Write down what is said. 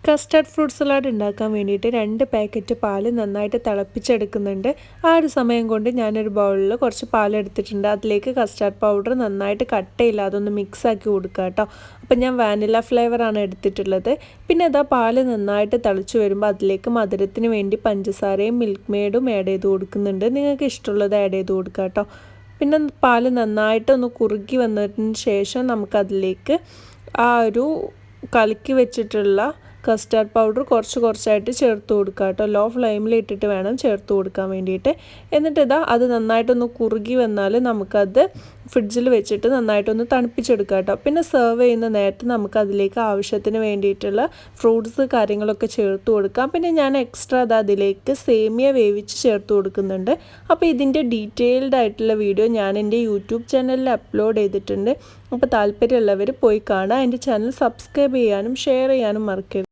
Custard fruit salad ഉണ്ടാക്കാൻ വേണ്ടിയിട്ട് 2 packet പാൽ നന്നായിട്ട് തിളപ്പിച്ചെടുക്കുന്നുണ്ട്. ആ ഒരു സമയം കൊണ്ട് ഞാനൊരു ബൗളിൽ കുറച്ച് പാലെടുത്തിട്ടുണ്ട്. അതിലേക്ക് കസ്റ്റർഡ് പൗഡർ നന്നായിട്ട് കട്ടയില്ലാതെ ഒന്ന് മിക്സാക്കി കൊടുക്കുക കേട്ടോ. അപ്പം ഞാൻ വാനില ഫ്ലേവറാണ് എടുത്തിട്ടുള്ളത്. പിന്നെ അതാ പാൽ നന്നായിട്ട് തിളച്ച് വരുമ്പോൾ അതിലേക്ക് മധുരത്തിന് വേണ്ടി പഞ്ചസാരയും മിൽക്ക് മെയ്ഡും ആഡ് ചെയ്ത് കൊടുക്കുന്നുണ്ട്. നിങ്ങൾക്ക് ഇഷ്ടമുള്ളത് ആഡ് ചെയ്ത് കൊടുക്കുക കേട്ടോ. പിന്നെ പാൽ നന്നായിട്ടൊന്ന് കുറുകി വന്നതിന് ശേഷം നമുക്കതിലേക്ക് ആ ഒരു കലക്കി വെച്ചിട്ടുള്ള കസ്റ്റാർഡ് പൗഡർ കുറച്ചായിട്ട് ചേർത്ത് കൊടുക്കുക കേട്ടോ. ലോ ഫ്ലെയിമിൽ ഇട്ടിട്ട് വേണം ചേർത്ത് കൊടുക്കാൻ വേണ്ടിയിട്ട്. എന്നിട്ട് അത് നന്നായിട്ടൊന്ന് കുറുകി വന്നാൽ നമുക്കത് ഫ്രിഡ്ജിൽ വെച്ചിട്ട് നന്നായിട്ടൊന്ന് തണുപ്പിച്ചെടുക്കുക കേട്ടോ. പിന്നെ സെർവ് ചെയ്യുന്ന നേരത്ത് നമുക്കതിലേക്ക് ആവശ്യത്തിന് വേണ്ടിയിട്ടുള്ള ഫ്രൂട്ട്സ് കാര്യങ്ങളൊക്കെ ചേർത്ത് കൊടുക്കാം. പിന്നെ ഞാൻ എക്സ്ട്രാ അതിലേക്ക് സേമിയ വേവിച്ച് ചേർത്ത് കൊടുക്കുന്നുണ്ട്. അപ്പോൾ ഇതിൻ്റെ ഡീറ്റെയിൽഡ് ആയിട്ടുള്ള വീഡിയോ ഞാൻ എൻ്റെ യൂട്യൂബ് ചാനലിൽ അപ്ലോഡ് ചെയ്തിട്ടുണ്ട്. അപ്പോൾ താല്പര്യമുള്ളവർ പോയി കാണുക. എൻ്റെ ചാനൽ സബ്സ്ക്രൈബ് ചെയ്യാനും ഷെയർ ചെയ്യാനും മറക്കരുത്.